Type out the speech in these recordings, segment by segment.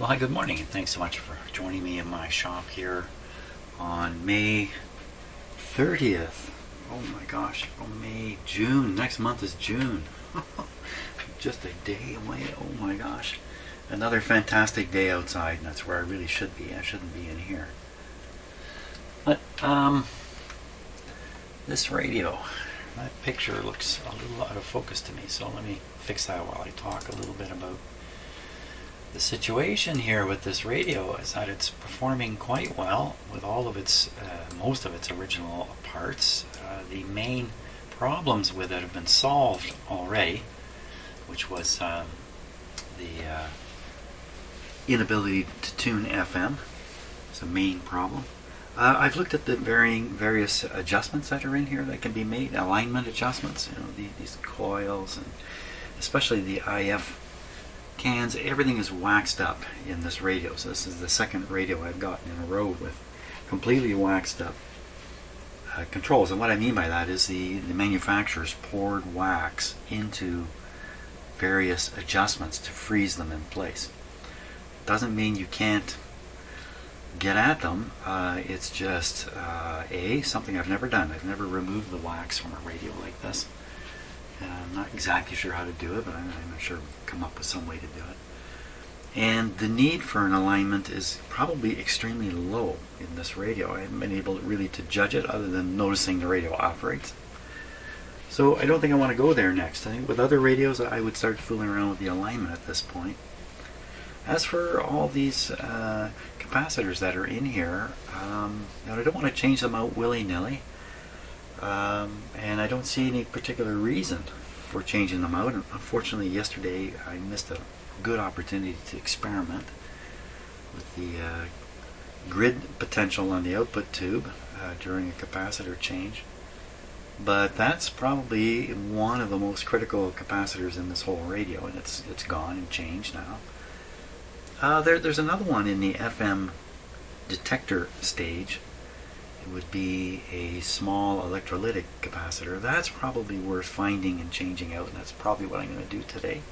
Well, hi, good morning, and thanks so much for joining me in my shop here on May 30th. Oh my gosh, June. Next month is June. Just a day away. Oh my gosh. Another fantastic day outside, and that's where I really should be. I shouldn't be in here. But, this radio, that picture looks a little out of focus to me, so let me fix that while I talk a little bit about the situation here with this radio. Is that it's performing quite well with all of its, most of its original parts. The main problems with it have been solved already, which was the inability to tune FM. It's a main problem. I've looked at the various adjustments that are in here that can be made, alignment adjustments, these coils, and especially the IF cans. Everything is waxed up in this radio. So this is the second radio I've gotten in a row with completely waxed up controls. And what I mean by that is the manufacturers poured wax into various adjustments to freeze them in place. Doesn't mean you can't get at them. It's just something I've never done. I've never removed the wax from a radio like this. I'm not exactly sure how to do it, but I'm sure we'll come up with some way to do it. And the need for an alignment is probably extremely low in this radio. I haven't been able really to judge it other than noticing the radio operates. So I don't think I want to go there next. I think with other radios I would start fooling around with the alignment at this point. As for all these capacitors that are in here, I don't want to change them out willy-nilly. And I don't see any particular reason for changing them out. Unfortunately, yesterday I missed a good opportunity to experiment with the grid potential on the output tube during a capacitor change. But that's probably one of the most critical capacitors in this whole radio, and it's gone and changed now. There's another one in the FM detector stage. It would be a small electrolytic capacitor. That's probably worth finding and changing out, and that's probably what I'm going to do today.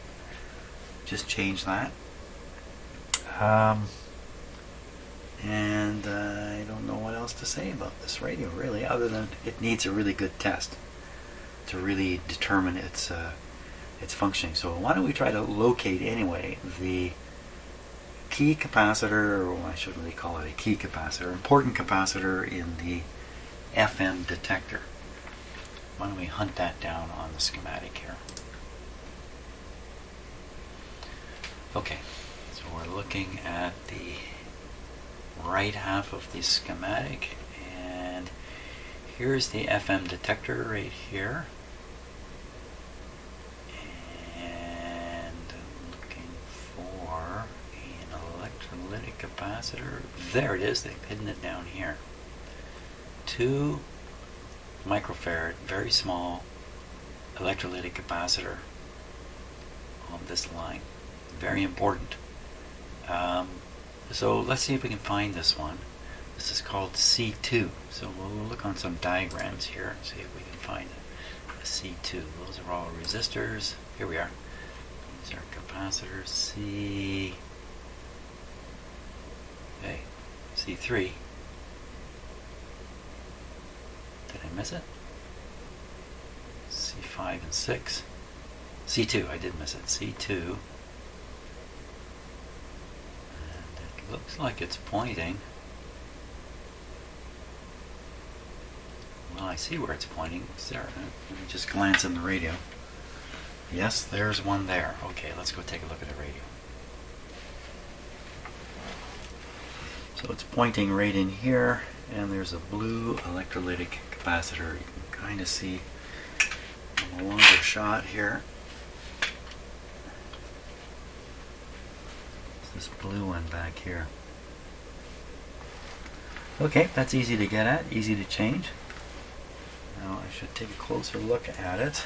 Just change that. And I don't know what else to say about this radio, really, other than it needs a really good test to really determine its functioning. So why don't we try to locate, anyway, the key capacitor, or I shouldn't really call it a key capacitor, important capacitor in the FM detector. Why don't we hunt that down on the schematic here? Okay, so we're looking at the right half of the schematic, and here's the FM detector right here. Capacitor. There it is. They've hidden it down here. 2 microfarad, very small electrolytic capacitor on this line. Very important. So let's see if we can find this one. This is called C2. So we'll look on some diagrams here and see if we can find a C2. Those are all resistors. Here we are. These are capacitors. C3. Did I miss it? C5 and 6. C2, I did miss it. C2. And it looks like it's pointing. Well, I see where it's pointing. It's there. Let me just glance in the radio. Yes, there's one there. Okay, let's go take a look at the radio. So it's pointing right in here, and there's a blue electrolytic capacitor. You can kind of see on a longer shot here. It's this blue one back here. Okay, that's easy to get at, easy to change. Now I should take a closer look at it.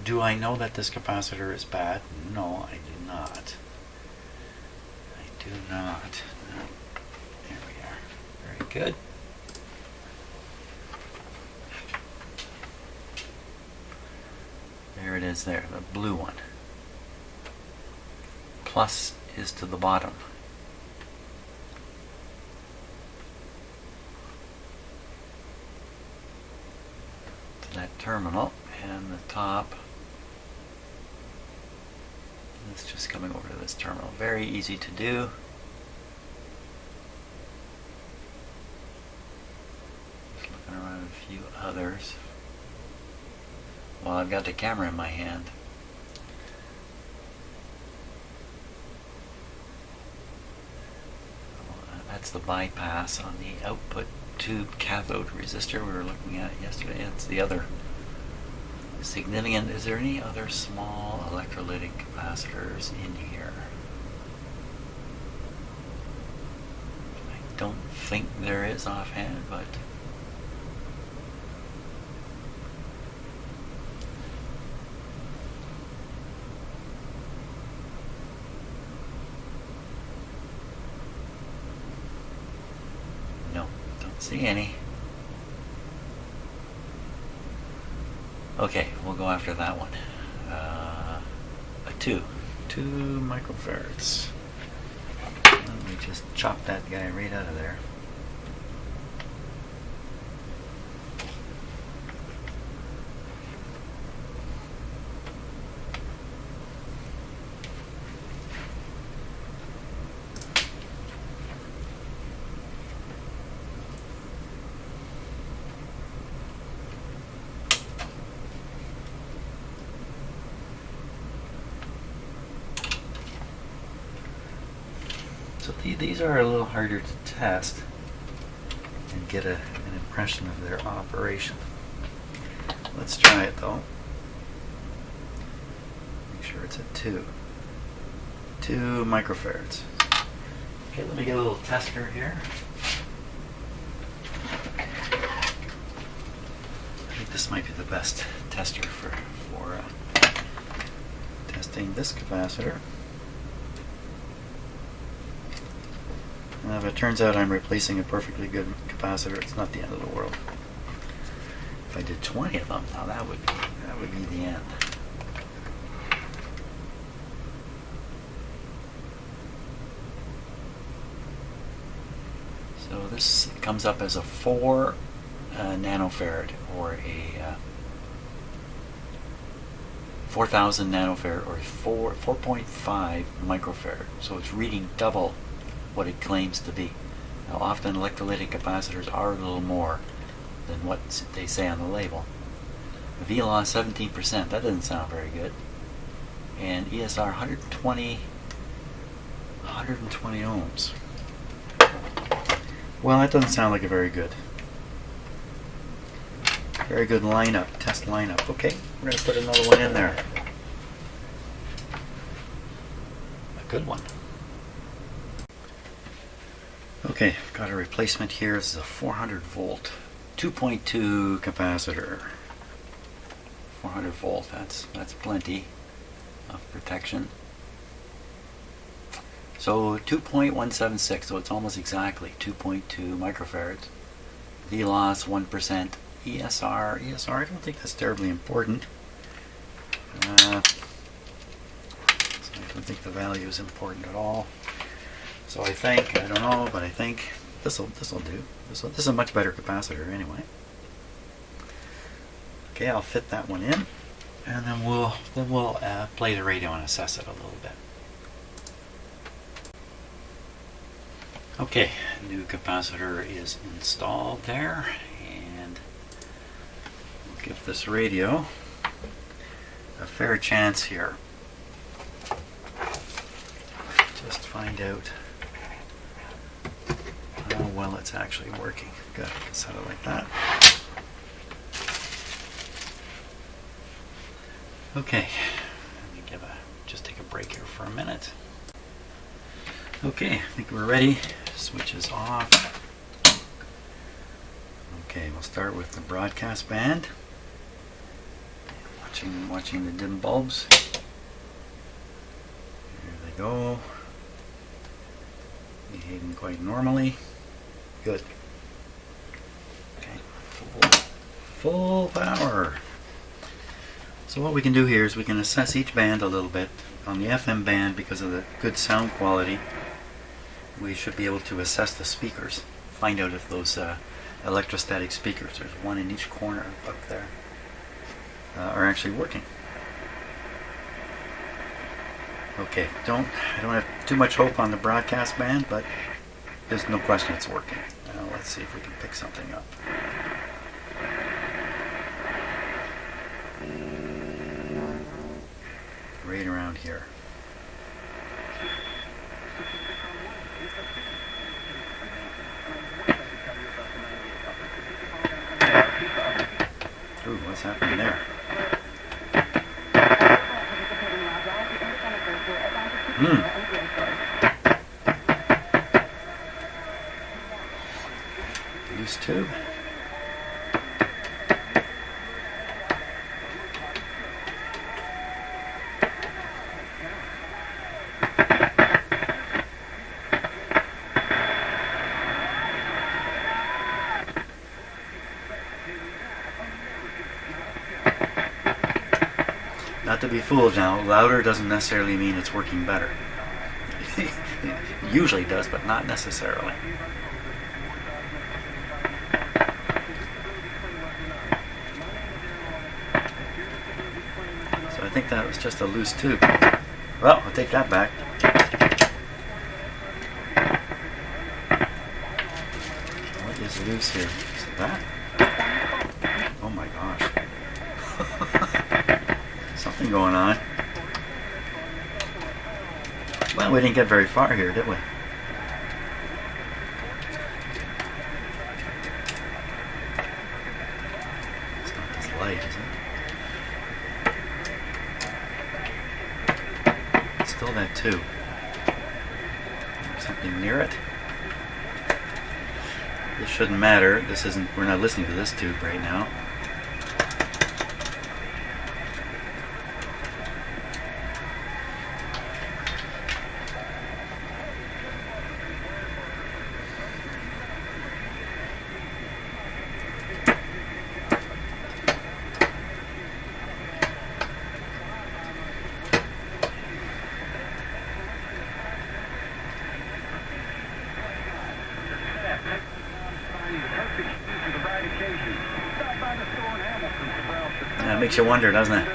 Do I know that this capacitor is bad? No, I do not. Do not. There we are. Very good. There it is there, the blue one. plus is to the bottom. To that terminal, and the top is just coming over to this terminal. Very easy to do. Just looking around a few others while I've got the camera in my hand. That's the bypass on the output tube cathode resistor we were looking at yesterday. That's the other significant. Is there any other small electrolytic capacitors in here? I don't think there is offhand, but no, don't see any. Okay, we'll go after that one. A 2 microfarads. Let me just chop that guy right out of there. So these are a little harder to test and get an impression of their operation. Let's try it though. Make sure it's at 2 microfarads. Okay, let me get a little tester here. I think this might be the best tester for testing this capacitor. If it turns out I'm replacing a perfectly good capacitor, it's not the end of the world. If I did 20 of them, now that would be the end. So this comes up as a 4 nanofarad, or a 4,000 nanofarad, or 4.5 microfarad. So it's reading double what it claims to be. Now often electrolytic capacitors are a little more than what they say on the label. VLOS 17%, that doesn't sound very good. And ESR 120 ohms. Well, that doesn't sound like a very good lineup, test lineup. Okay, we're going to put another one in there. A good one. Okay, I've got a replacement here. This is a 400 volt 2.2 capacitor. 400 volt, that's plenty of protection. So 2.176, so it's almost exactly 2.2 microfarads. VLOS 1%. ESR, I don't think that's terribly important. So I don't think the value is important at all. So I think, I don't know, but I think this'll do. This is a much better capacitor anyway. Okay, I'll fit that one in, and then we'll play the radio and assess it a little bit. Okay, new capacitor is installed there, and we'll give this radio a fair chance here. Just find out how well it's actually working. Good, set it like that. Okay, let me just take a break here for a minute. Okay, I think we're ready. Switch is off. Okay, we'll start with the broadcast band. Watching the dim bulbs. There they go. Behaving quite normally. Good. Okay, full power. So what we can do here is we can assess each band a little bit on the FM band, because of the good sound quality, we should be able to assess the speakers, find out if those electrostatic speakers, there's one in each corner up there, are actually working. Okay, I don't have too much hope on the broadcast band, but there's no question it's working. Let's see if we can pick something up. Right around here. Ooh, what's happening there? Loose tube. Not to be fooled now, louder doesn't necessarily mean it's working better. It usually does, but not necessarily. So I think that was just a loose tube. Well, I'll take that back. What is loose here? Is it that? Oh my gosh. Something going on. Well, we didn't get very far here, did we? It's not this light, is it? It's still that tube. There's something near it. This shouldn't matter. We're not listening to this tube right now. Yeah, it makes you wonder, doesn't it?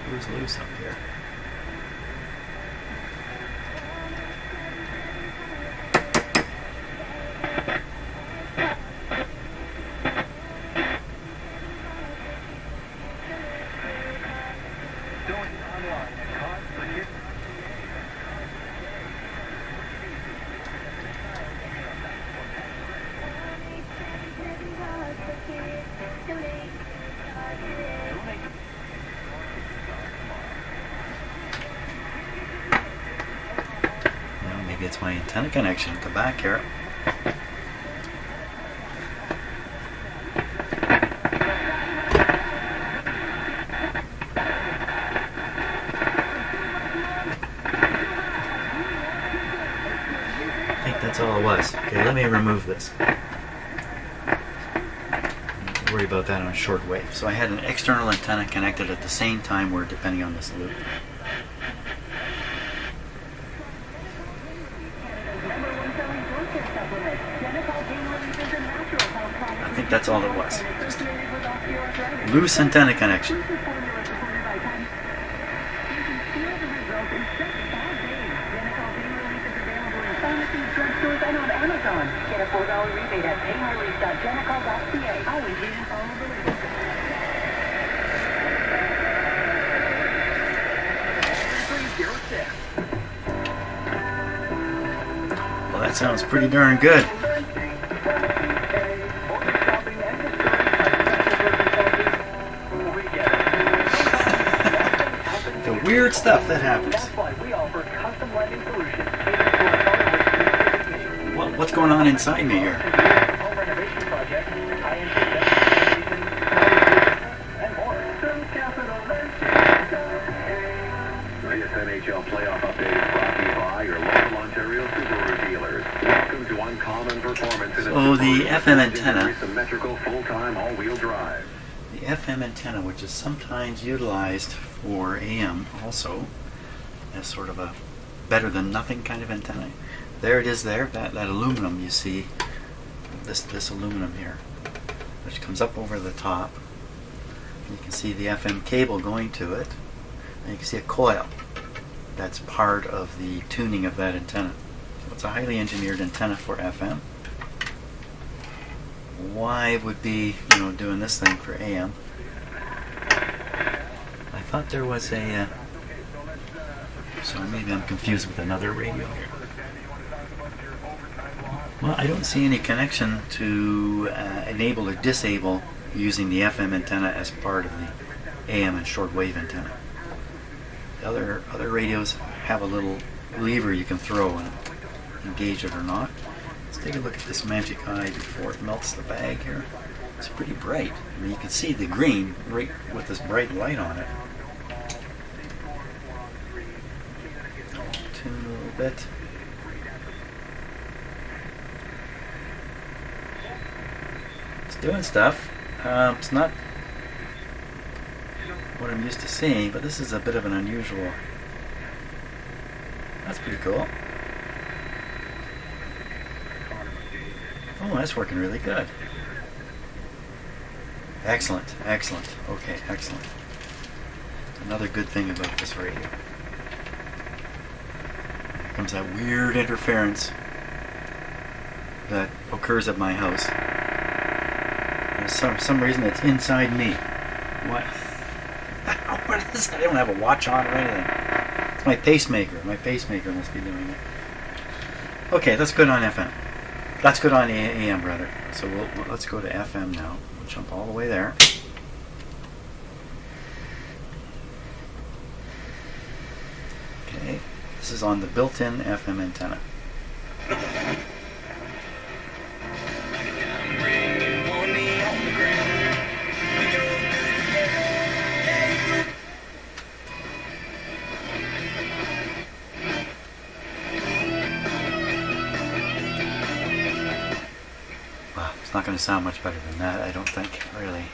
Who's loose up here? Maybe it's my antenna connection at the back here. I think that's all it was. Okay, let me remove this. Don't worry about that on shortwave. So I had an external antenna connected at the same time we're depending on this loop. I think that's all it was. Just loose antenna connection. Get a $4 rebate at payrelease.genicol.ca. Always reading follow the label. Well, that sounds pretty darn good. The weird stuff that happens. What's going on inside me here? NHL playoff update is brought to you by your local Ontario Subaru dealers. Welcome to Uncommon Performance in So the FM antenna, symmetrical full-time all-wheel drive. the the FM antenna, which is sometimes utilized for AM also as sort of a better than nothing kind of antenna. There it is there, that aluminum you see, this aluminum here, which comes up over the top. You can see the FM cable going to it, and you can see a coil. That's part of the tuning of that antenna. So it's a highly engineered antenna for FM. Why would be, doing this thing for AM? I thought there was a, so maybe I'm confused with another radio here. Well, I don't see any connection to enable or disable using the FM antenna as part of the AM and shortwave antenna. The other radios have a little lever you can throw and engage it or not. Let's take a look at this magic eye before it melts the bag here. It's pretty bright. I mean, you can see the green right with this bright light on it. Tune a little bit. It's doing stuff. It's not what I'm used to seeing, but this is a bit of an unusual. That's pretty cool. Oh, that's working really good. Excellent, excellent. Okay, excellent. Another good thing about this radio. Here comes that weird interference that occurs at my house. For some reason it's inside me. What? What is that? I don't have a watch on or anything. It's my pacemaker. My pacemaker must be doing it. Okay, that's good on FM. That's good on AM, rather. So let's go to FM now. We'll jump all the way there. Okay, this is on the built-in FM antenna. It's not going to sound much better than that, I don't think, really.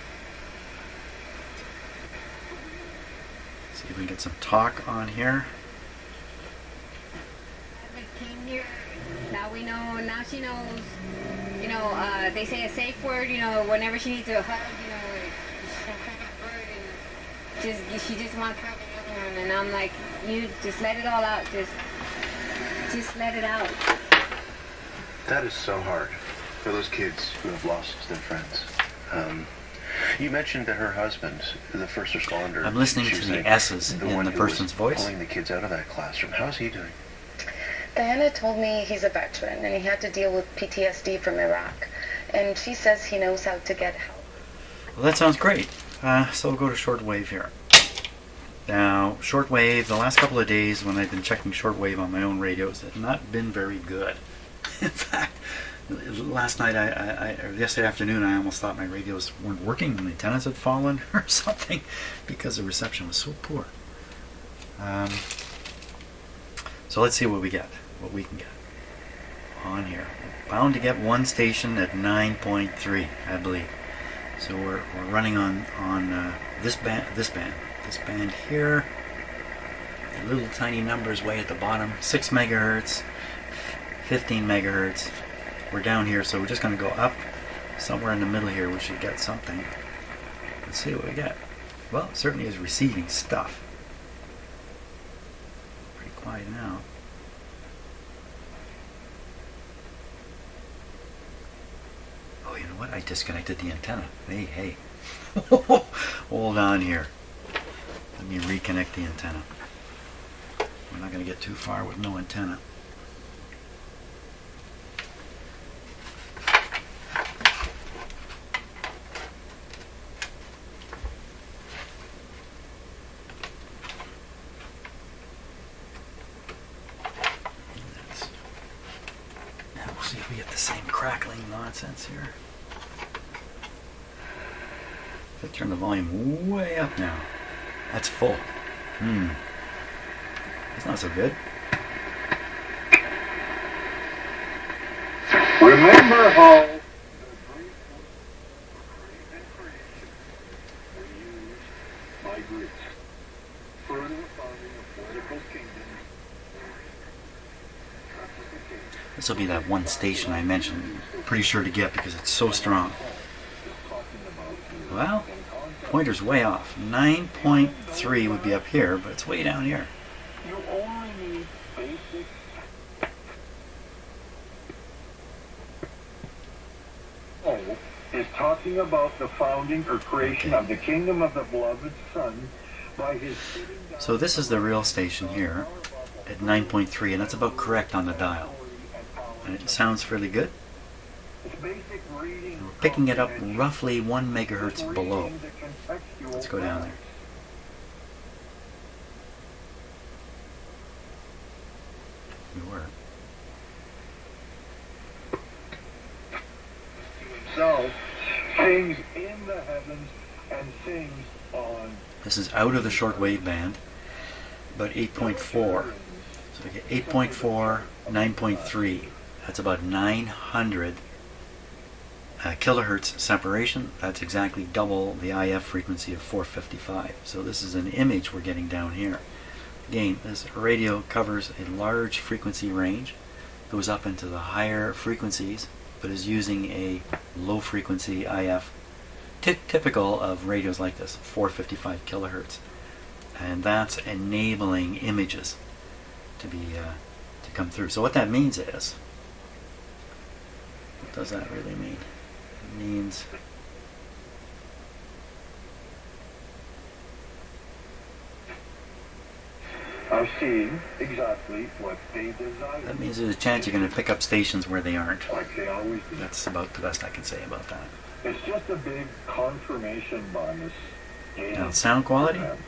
See if we can get some talk on here. Came here. Now we know. Now she knows. They say a safe word. Whenever she needs a hug. She just wants to hug everyone, and I'm like, you just let it all out. Just let it out. That is so hard for those kids who have lost their friends. You mentioned that her husband, the first responder, I'm listening to the S's in the person's voice. Pulling the kids out of that classroom. How's he doing? Diana told me he's a veteran and he had to deal with PTSD from Iraq. And she says he knows how to get help. Well, that sounds great. So we'll go to shortwave here. Now, shortwave, the last couple of days when I've been checking shortwave on my own radios, have not been very good. In fact, last night, or yesterday afternoon, I almost thought my radios weren't working and the antennas had fallen or something because the reception was so poor. So let's see what we can get on here. We're bound to get one station at 9.3, I believe. So we're running on this band here. The little tiny numbers way at the bottom, 6 megahertz, 15 megahertz. We're down here, so we're just going to go up somewhere in the middle here. We should get something. Let's see what we get. Well, it certainly is receiving stuff. Pretty quiet now. Oh, you know what? I disconnected the antenna. Hey. Hold on here. Let me reconnect the antenna. We're not going to get too far with no antenna. We'll see if we get the same crackling nonsense here. If I turn the volume way up now. That's full. That's not so good. Remember how hybrids. Further founding of political kingdoms. This will be that one station I mentioned. Pretty sure to get because it's so strong. Well, pointer's way off. 9.3 would be up here, but it's way down here. You only need basic. Is talking about the founding or creation of the kingdom of the beloved Son by his sitting down. So this is the real station here at 9.3, and that's about correct on the dial. And it sounds fairly good. We're picking it up roughly 1 megahertz below. Let's go down there. We were. So, sings in the heavens and sings on. This is out of the shortwave band, but 8.4. So we get 8.4, 9.3. That's about 900 kilohertz separation. That's exactly double the IF frequency of 455. So this is an image we're getting down here. Again, this radio covers a large frequency range, goes up into the higher frequencies, but is using a low frequency IF, typical of radios like this, 455 kilohertz. And that's enabling images to come through. So what that means is, what does that really mean? It means I've seen exactly what they designed. that means there's a chance you're going to pick up stations where they aren't. Like they always do. That's about the best I can say about that. It's just a big confirmation bias. Now, sound quality? That's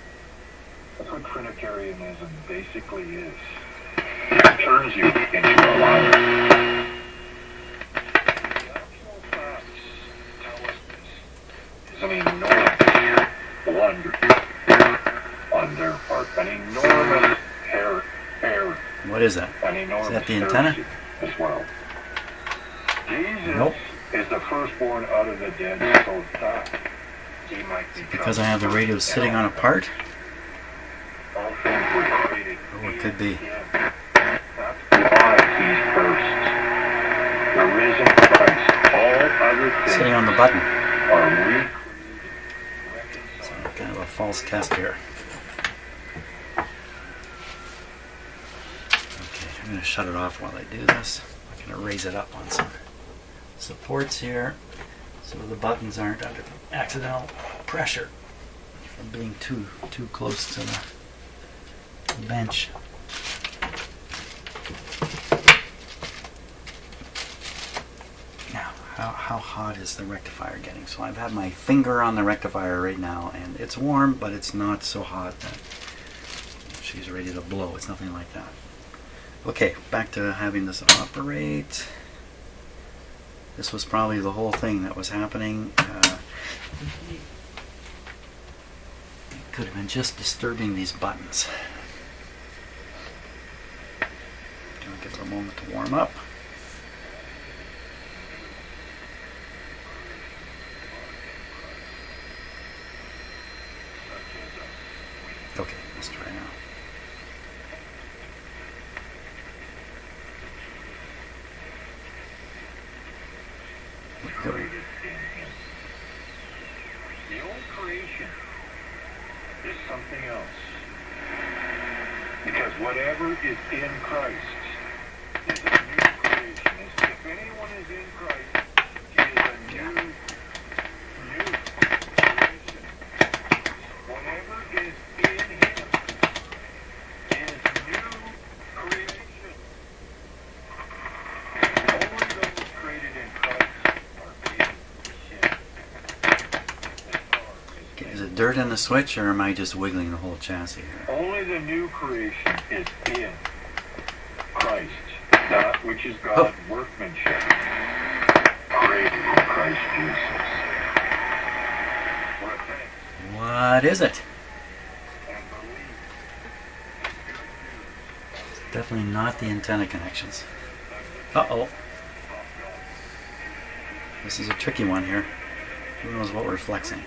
what Trinitarianism basically is. It turns you into a liar. The actual facts tell us this is an enormous blunder on their part. An enormous error. What is that? An enormous Is that the antenna? heresy as well. Jesus Nope. is the firstborn out of the dead, so that he might be Because I have the radio sitting on a part? all things were created. Oh, it could be. That's why he's first. The risen Christ. All other things Sitting on the button. are weak. So kind of a false test here. Okay, I'm going to shut it off while I do this. I'm going to raise it up on some supports here so the buttons aren't under accidental pressure from being too close to the bench. Now, how hot is the rectifier getting? So I've had my finger on the rectifier right now, and it's warm, but it's not so hot that she's ready to blow. It's nothing like that. Okay, back to having this operate. This was probably the whole thing that was happening. It could have been just disturbing these buttons. Gonna give it a moment to warm up. Okay, let's try now. Go. Created in him. The old creation is something else. Because whatever is in Christ is a new creation. If anyone is in Christ, he is a new creation. Whatever is in him is new creation. Only those created in Christ are being sin. Okay, is it dirt in the switch, or am I just wiggling the whole chassis here? Only the new creation is in Christ, that which is God's workmanship, created in Christ Jesus. Repent What is it? and believe. It's definitely not the antenna connections. Uh-oh. This is a tricky one here. Who knows what we're flexing?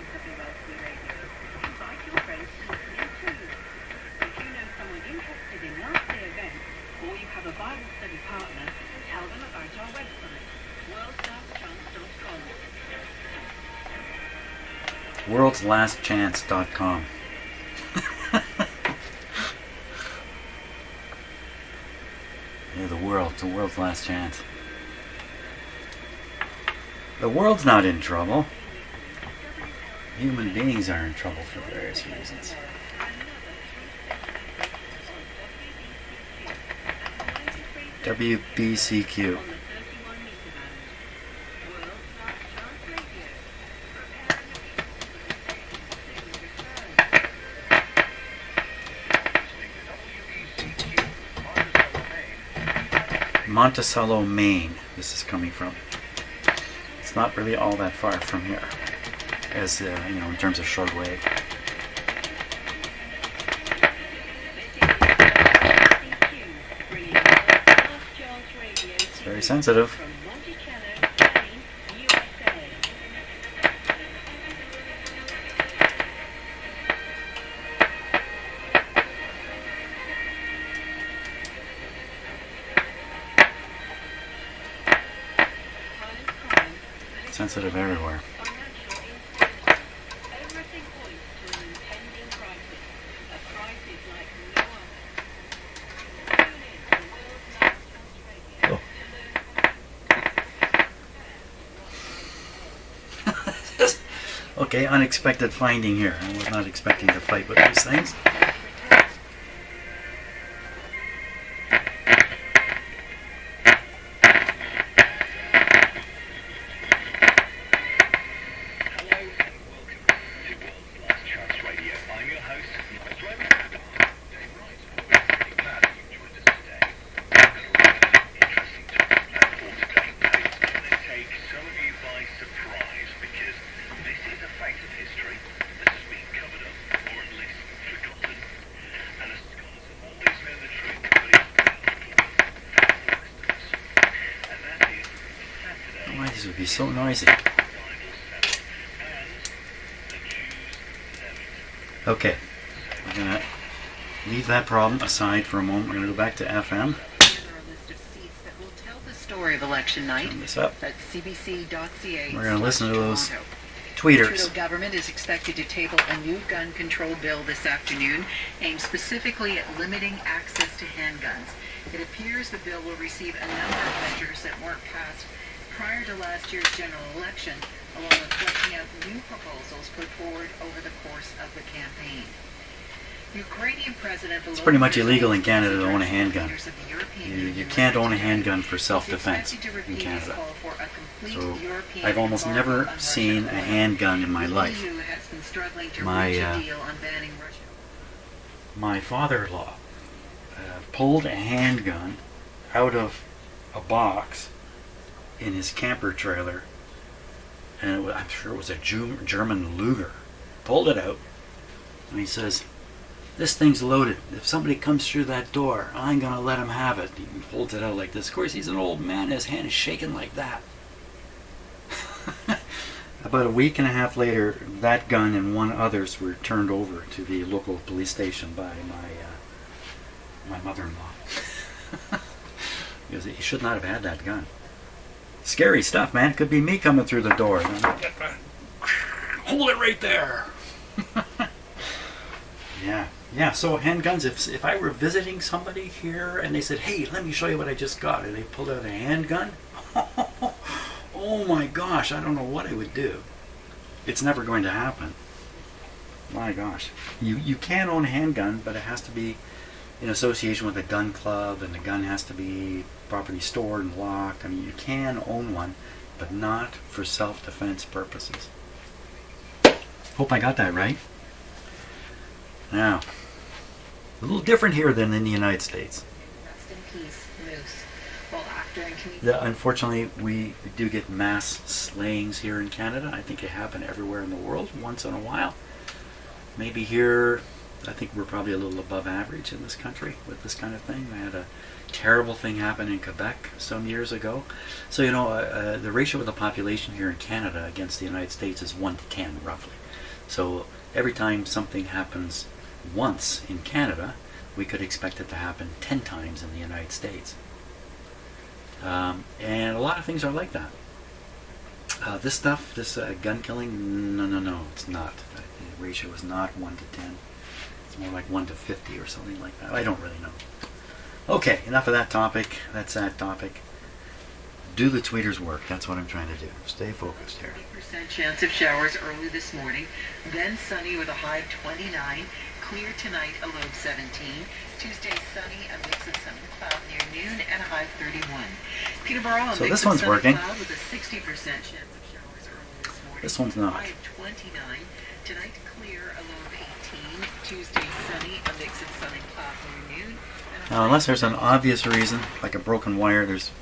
Worldslastchance.com. Yeah, the world's last chance. The world's not in trouble. Human beings are in trouble for various reasons. WBCQ. Monticello, Maine, this is coming from. It's not really all that far from here, as you know, in terms of shortwave. It's very sensitive. Sensitive everywhere. Oh. Okay, unexpected finding here. I was not expecting to fight with these things. Why this would be so noisy. Okay, we're going to leave that problem aside for a moment. We're going to go back to FM. Story of election night. Turn this up. That's cbc.ca. We're going to listen to those tweeters. Trudeau government is expected to table a new gun control bill this afternoon aimed specifically at limiting access to handguns. It appears the bill will receive a number of measures that weren't passed prior to last year's general election, along with fleshing out new proposals put forward over the course of the campaign. Ukrainian President It's pretty much illegal in Canada to own a handgun. You can't own a handgun for self-defense in Canada. So I've almost never seen a handgun in my life. My father-in-law pulled a handgun out of a box in his camper trailer, and I'm sure it was a German Luger. Pulled it out, and he says, "This thing's loaded. If somebody comes through that door, I'm going to let him have it." He holds it out like this. Of course, he's an old man. His hand is shaking like that. About a week and a half later, that gun and one others were turned over to the local police station by my mother-in-law. Because he should not have had that gun. Scary stuff, man. It could be me coming through the door. Hold it right there. Yeah, so handguns, if I were visiting somebody here and they said, "Hey, let me show you what I just got," and they pulled out a handgun, oh my gosh, I don't know what I would do. It's never going to happen. My gosh. You can own a handgun, but it has to be in association with a gun club, and the gun has to be properly stored and locked. I mean, you can own one, but not for self-defense purposes. Hope I got that right. Now, a little different here than in the United States. Rest in peace, Moose. Well, actor and comedian. Unfortunately, we do get mass slayings here in Canada. I think it happens everywhere in the world once in a while. Maybe here, I think we're probably a little above average in this country with this kind of thing. We had a terrible thing happen in Quebec some years ago. So, you know, the ratio of the population here in Canada against the United States is 1 to 10, roughly. So every time something happens once in Canada, we could expect it to happen 10 times in the United States. And a lot of things are like that. This stuff, this gun killing, no, it's not. The ratio is not 1 to 10. It's more like 1 to 50 or something like that. I don't really know. Okay, enough of that topic. That's that topic. Do the tweeters work? That's what I'm trying to do. Stay focused here. 30% chance of showers early this morning, then sunny with a high of 29. Clear tonight, a low of 17. Tuesday, sunny, a mix of sun and cloud near noon, and a high of 31. Peterborough, a So mix this of one's sun and working. cloud with a 60% chance of showers early this morning. This one's not. High of 29. Tonight, clear, a low of 18. Tuesday, sunny, a mix of sun and cloud near noon. And a Now, high unless of there's an 31. obvious reason, like a broken wire, there's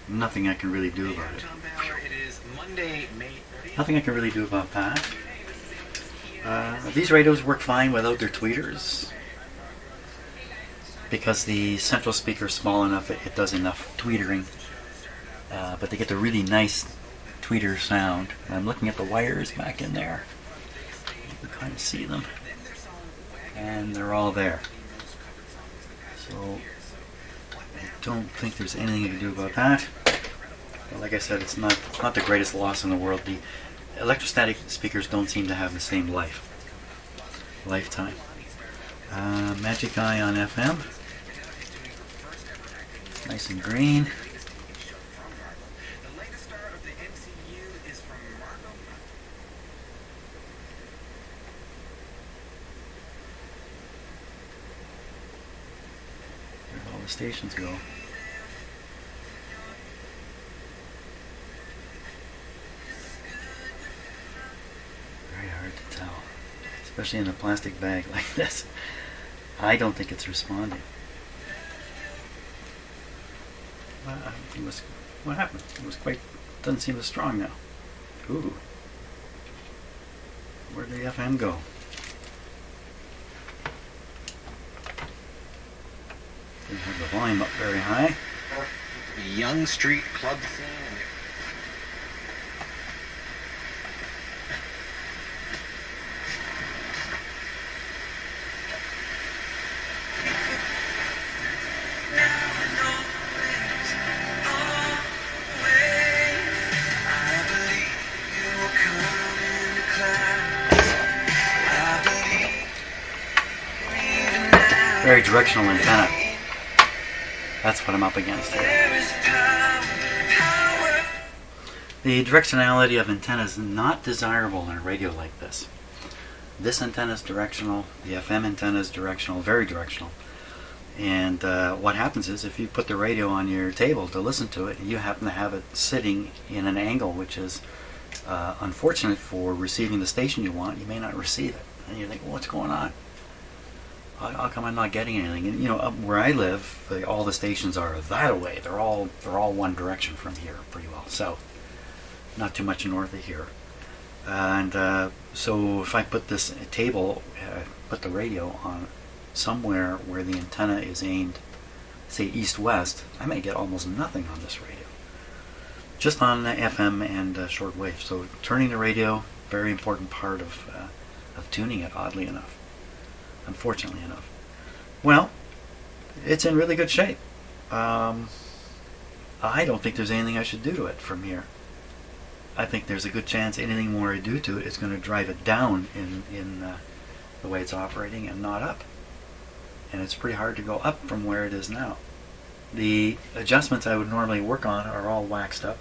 nothing I can really do about it. Tom Bauer, it is Monday, May 30th. Nothing I can really do about that. These radios work fine without their tweeters because the central speaker is small enough, it does enough tweetering. But they get the really nice tweeter sound. And I'm looking at the wires back in there. You can kind of see them. And they're all there. So I don't think there's anything you can do about that. But like I said, it's not the greatest loss in the world. The electrostatic speakers don't seem to have the same lifetime. Magic Eye on FM. Nice and green. The latest star of the MCU is from Marco. Where all the stations go. Very hard to tell, especially in a plastic bag like this. I don't think it's responding. What happened? It was quite. Doesn't seem as strong now. Ooh. Where'd the FM go? Didn't have the volume up very high. Young Street Club scene. Very directional antenna. That's what I'm up against here. The directionality of antenna is not desirable in a radio like this. This antenna is directional. The FM antenna is directional, very directional. And what happens is if you put the radio on your table to listen to it, and you happen to have it sitting in an angle which is unfortunate for receiving the station you want, you may not receive it. And you think, well, what's going on? How come I'm not getting anything? And up where I live, all the stations are that way. They're all one direction from here, pretty well south. Not too much north of here. And so if I put this table, put the radio on somewhere where the antenna is aimed, say east-west, I may get almost nothing on this radio. Just on FM and shortwave. So turning the radio, very important part of tuning it, oddly enough. Unfortunately enough. Well, it's in really good shape. I don't think there's anything I should do to it from here. I think there's a good chance anything more I do to it is going to drive it down in the way it's operating and not up. And it's pretty hard to go up from where it is now. The adjustments I would normally work on are all waxed up,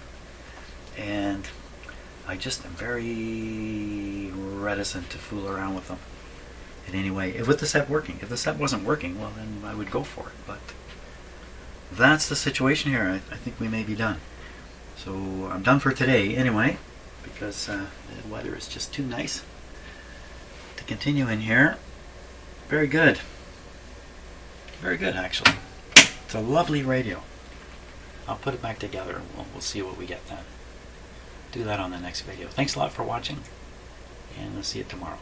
and I just am very reticent to fool around with them in any way. With the set working. If the set wasn't working, well then I would go for it. But that's the situation here. I think we may be done. So I'm done for today anyway, because the weather is just too nice to continue in here. Very good. Very good, actually. It's a lovely radio. I'll put it back together and we'll see what we get then. Do that on the next video. Thanks a lot for watching, and I'll see you tomorrow.